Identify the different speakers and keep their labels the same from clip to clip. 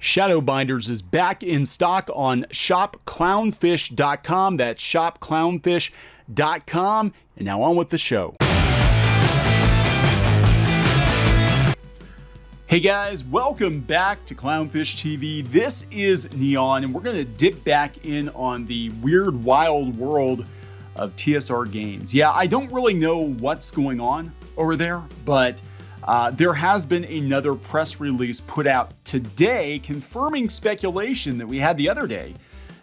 Speaker 1: Shadowbinders is back in stock on shopclownfish.com. That's shopclownfish.com. And now on with the show. Hey guys, welcome back to Clownfish TV. This is Neon, and we're going to dip back in on the weird, wild world of TSR games. Yeah, I don't really know what's going on over there, but there has been another press release put out today confirming speculation that we had the other day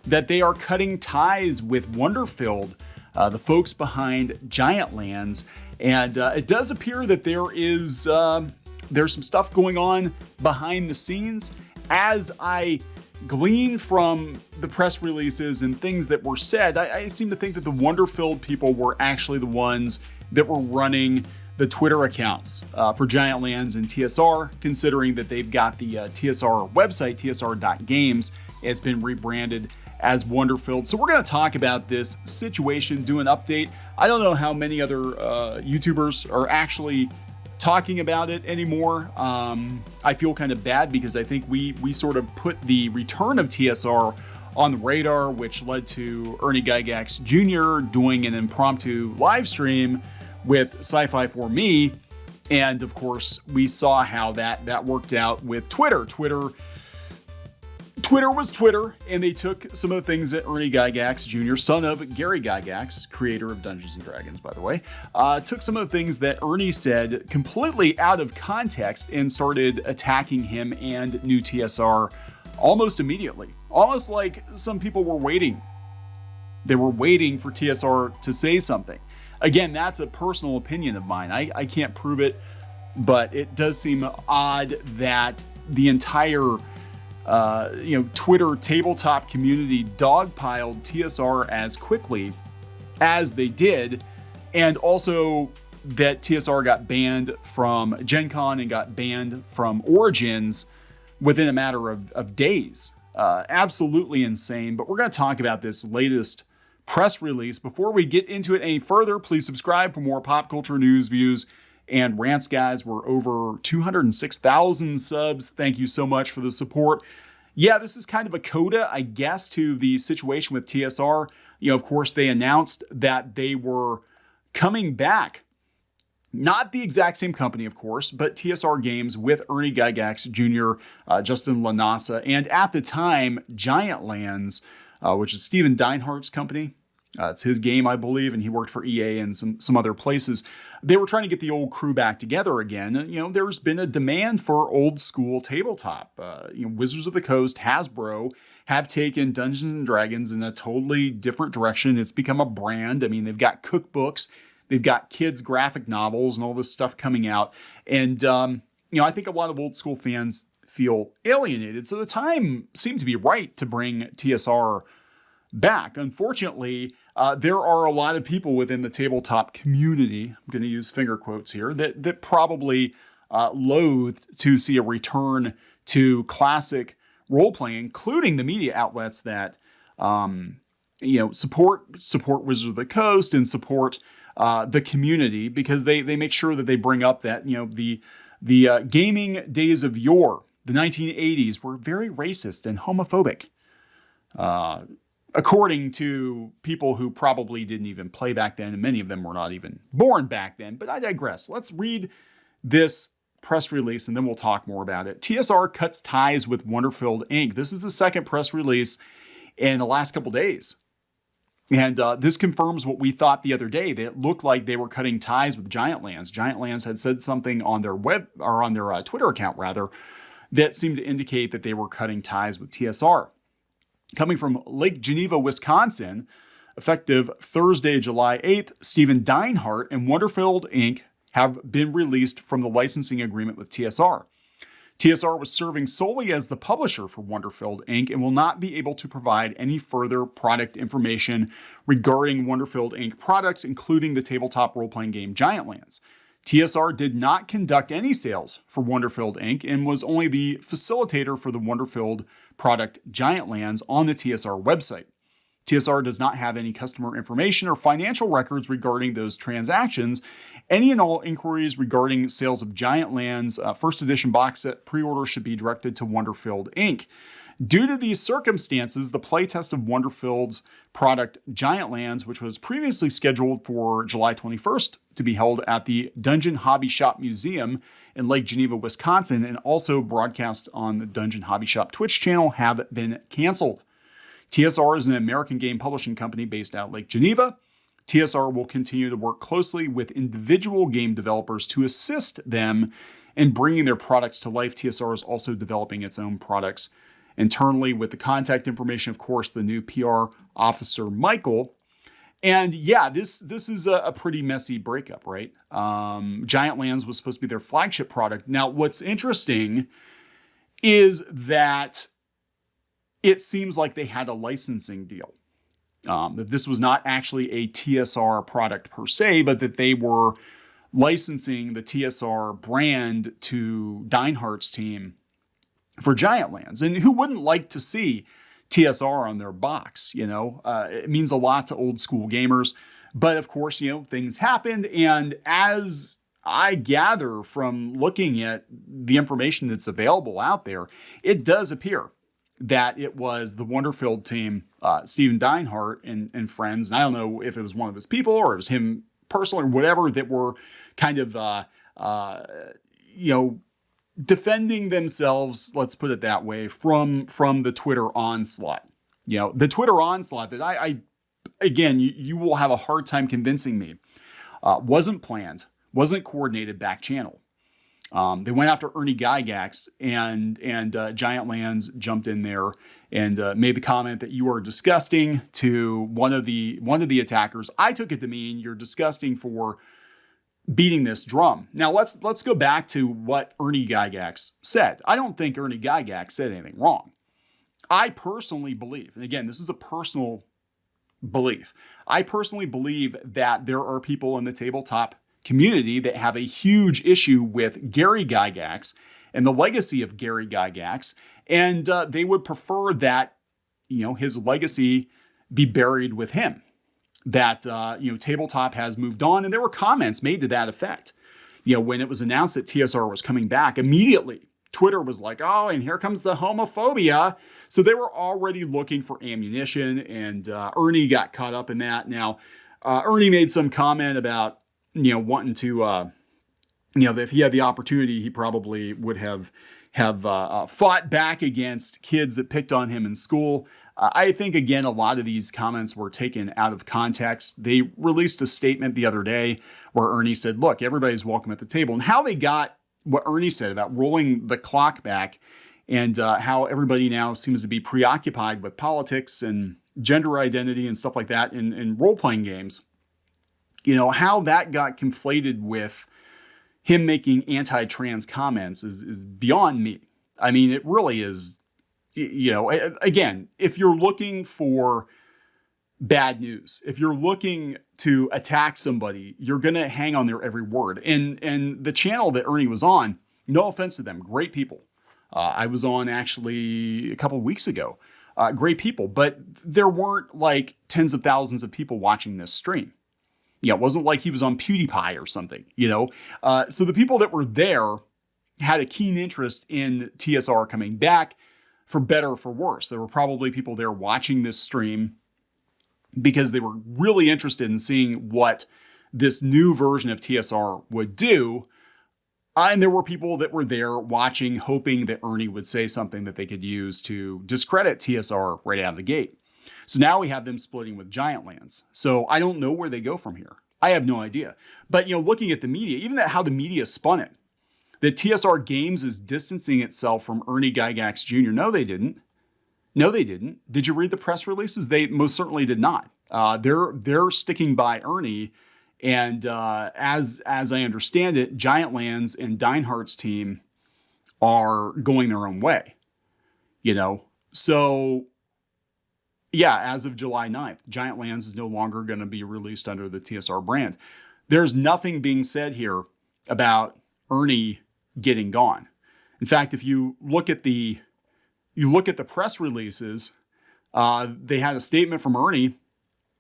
Speaker 1: that they are cutting ties with Wonderfilled, the folks behind Giantlands, and it does appear that there's some stuff going on behind the scenes. As I glean from the press releases and things that were said, I seem to think that the Wonderfilled people were actually the ones that were running the Twitter accounts for Giantlands and TSR, considering that they've got the TSR website, tsr.games. It's been rebranded as Wonderfilled. So we're going to talk about this situation, do an update. I don't know how many other YouTubers are actually talking about it anymore. I feel kind of bad because I think we sort of put the return of TSR on the radar, which led to Ernie Guy Gaxx Jr. doing an impromptu live stream with Sci-Fi for Me. And of course, we saw how that worked out with Twitter. Twitter was Twitter, and they took some of the things that Ernie Guy Gaxx Jr., son of Gary Guy Gaxx, creator of Dungeons & Dragons, by the way, took some of the things that Ernie said completely out of context and started attacking him and new TSR almost immediately. Almost like some people were waiting. They were waiting for TSR to say something. Again, that's a personal opinion of mine. I can't prove it, but it does seem odd that the entire Twitter tabletop community dogpiled TSR as quickly as they did, and also that TSR got banned from Gen Con and got banned from Origins within a matter of days. Absolutely insane, but we're going to talk about this latest press release. Before we get into it any further, please subscribe for more pop culture news, views, and rants, guys. We're over 206,000 subs. Thank you so much for the support. Yeah, this is kind of a coda, I guess, to the situation with TSR. Of course, they announced that they were coming back. Not the exact same company, of course, but TSR Games with Ernie Guy Gaxx Jr., Justin Lanasa, and at the time, Giantlands, which is Steven Deinhardt's company. It's his game, I believe, and he worked for EA and some other places. They were trying to get the old crew back together again. There's been a demand for old school tabletop. Wizards of the Coast, Hasbro, have taken Dungeons & Dragons in a totally different direction. It's become a brand. I mean, they've got cookbooks, they've got kids' graphic novels and all this stuff coming out. And, I think a lot of old school fans feel alienated. So the time seemed to be right to bring TSR back. Unfortunately, there are a lot of people within the tabletop community, I'm going to use finger quotes here, that probably loathed to see a return to classic role-playing, including the media outlets that support Wizards of the Coast and support the community, because they make sure that they bring up that the gaming days of yore, the 1980s, were very racist and homophobic. According to people who probably didn't even play back then, and many of them were not even born back then. But I digress. Let's read this press release, and then we'll talk more about it. TSR cuts ties with Wonderfilled Inc. This is the second press release in the last couple days. And this confirms what we thought the other day, that it looked like they were cutting ties with Giantlands. Giantlands had said something on their Twitter account, rather, that seemed to indicate that they were cutting ties with TSR. Coming from Lake Geneva, Wisconsin, effective Thursday, July 8th, Steven Deinhardt and Wonderfilled Inc. have been released from the licensing agreement with TSR. TSR was serving solely as the publisher for Wonderfilled Inc. and will not be able to provide any further product information regarding Wonderfilled Inc. products, including the tabletop role-playing game Giantlands. TSR did not conduct any sales for Wonderfilled Inc. and was only the facilitator for the Wonderfilled product Giantlands on the TSR website. TSR does not have any customer information or financial records regarding those transactions, Any and all inquiries regarding sales of Giantlands first edition box set pre-order should be directed to Wonderfield Inc. Due to these circumstances, the playtest of Wonderfield's product Giantlands, which was previously scheduled for July 21st to be held at the Dungeon Hobby Shop Museum in Lake Geneva, Wisconsin, and also broadcast on the Dungeon Hobby Shop Twitch channel, have been canceled. TSR is an American game publishing company based out of Lake Geneva. TSR will continue to work closely with individual game developers to assist them in bringing their products to life. TSR is also developing its own products internally with the contact information, of course, the new PR officer, Michael. And yeah, this is a pretty messy breakup, right? Giantlands was supposed to be their flagship product. Now, what's interesting is that it seems like they had a licensing deal. That this was not actually a TSR product per se, but that they were licensing the TSR brand to Deinhardt's team for Giantlands. And who wouldn't like to see TSR on their box? It means a lot to old school gamers. But of course, things happened. And as I gather from looking at the information that's available out there, it does appear that it was the Wonderfield team, Steven Deinhardt and friends. And I don't know if it was one of his people or it was him personally or whatever, that were kind of, defending themselves, let's put it that way, from the Twitter onslaught. The Twitter onslaught that I again, you will have a hard time convincing me, wasn't planned, wasn't coordinated back channel. They went after Ernie Guy Gaxx, and Giantlands jumped in there and made the comment that you are disgusting to one of the attackers. I took it to mean you're disgusting for beating this drum. Now let's go back to what Ernie Guy Gaxx said. I don't think Ernie Guy Gaxx said anything wrong. I personally believe, and again, this is a personal belief, I personally believe that there are people in the tabletop community that have a huge issue with Gary Guy Gaxx and the legacy of Gary Guy Gaxx, and they would prefer that his legacy be buried with him. That tabletop has moved on, and there were comments made to that effect. When it was announced that TSR was coming back, immediately Twitter was like, "Oh, and here comes the homophobia." So they were already looking for ammunition, and Ernie got caught up in that. Now, Ernie made some comment about wanting to, if he had the opportunity, he probably would have fought back against kids that picked on him in school. I think, again, a lot of these comments were taken out of context. They released a statement the other day where Ernie said, look, everybody's welcome at the table. And how they got what Ernie said about rolling the clock back and how everybody now seems to be preoccupied with politics and gender identity and stuff like that in role-playing games. How that got conflated with him making anti-trans comments is beyond me. I mean, it really is. Again, if you're looking for bad news, if you're looking to attack somebody, you're going to hang on their every word. And the channel that Ernie was on, no offense to them, great people. I was on actually a couple of weeks ago. Great people, but there weren't like tens of thousands of people watching this stream. It wasn't like he was on PewDiePie or something, So the people that were there had a keen interest in TSR coming back. For better or for worse. There were probably people there watching this stream because they were really interested in seeing what this new version of TSR would do. And there were people that were there watching, hoping that Ernie would say something that they could use to discredit TSR right out of the gate. So now we have them splitting with Giantlands. So I don't know where they go from here. I have no idea. But, looking at the media, even how the media spun it, that TSR Games is distancing itself from Ernie Guy Gaxx Jr. No, they didn't. No, they didn't. Did you read the press releases? They most certainly did not. They're sticking by Ernie, and as I understand it, Giantlands and Deinhardt's team are going their own way. So yeah, as of July 9th, Giantlands is no longer going to be released under the TSR brand. There's nothing being said here about Ernie getting gone. In fact, if you look at the press releases, they had a statement from Ernie.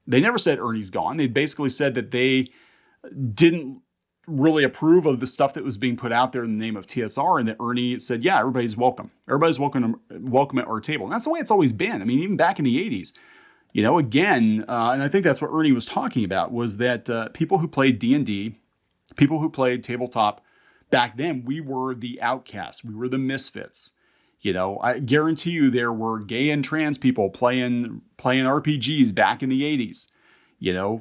Speaker 1: They never said Ernie's gone. They basically said that they didn't really approve of the stuff that was being put out there in the name of TSR, and that Ernie said, yeah, everybody's welcome. Everybody's welcome at our table. And that's the way it's always been. I mean, even back in the 80s, again, and I think that's what Ernie was talking about, was that people who played D&D, people who played tabletop, back then, we were the outcasts. We were the misfits. I guarantee you there were gay and trans people playing RPGs back in the 80s.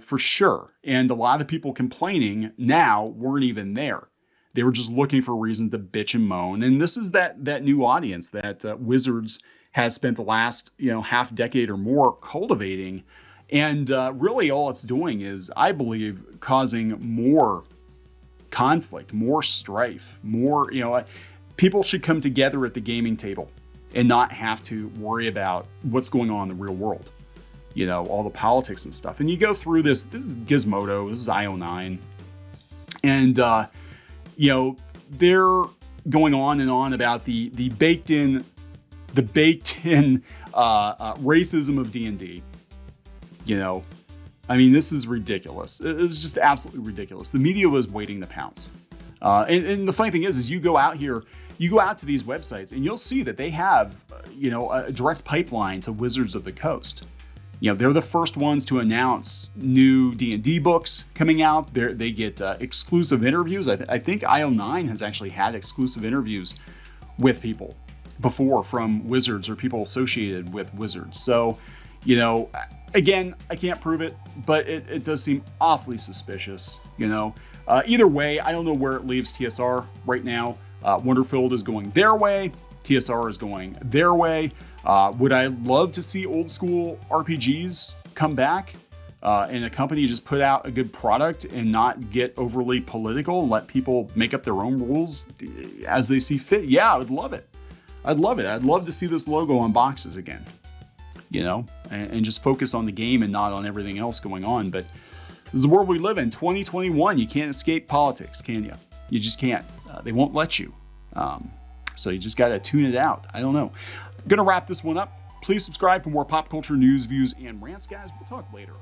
Speaker 1: For sure. And a lot of people complaining now weren't even there. They were just looking for a reason to bitch and moan. And this is that new audience that Wizards has spent the last, half decade or more cultivating. And really all it's doing is, I believe, causing more conflict, more strife, more, people should come together at the gaming table and not have to worry about what's going on in the real world. All the politics and stuff. And you go through this is Gizmodo, this is IO9. And, they're going on and on about the baked in racism of D&D. This is ridiculous. It's just absolutely ridiculous. The media was waiting to pounce. And the funny thing is you go out here, you go out to these websites and you'll see that they have, a direct pipeline to Wizards of the Coast. They're the first ones to announce new D&D books coming out. They get exclusive interviews. I think IO9 has actually had exclusive interviews with people before from Wizards or people associated with Wizards. So, again, I can't prove it, but it does seem awfully suspicious. Either way, I don't know where it leaves TSR right now. Wonderfield is going their way. TSR is going their way. Would I love to see old school RPGs come back and a company just put out a good product and not get overly political and let people make up their own rules as they see fit? Yeah, I would love it. I'd love it. I'd love to see this logo on boxes again, and just focus on the game and not on everything else going on. But this is the world we live in, 2021. You can't escape politics, can you? You just can't. They won't let you. So you just got to tune it out. I don't know. I'm going to wrap this one up. Please subscribe for more pop culture news, views, and rants, guys. We'll talk later.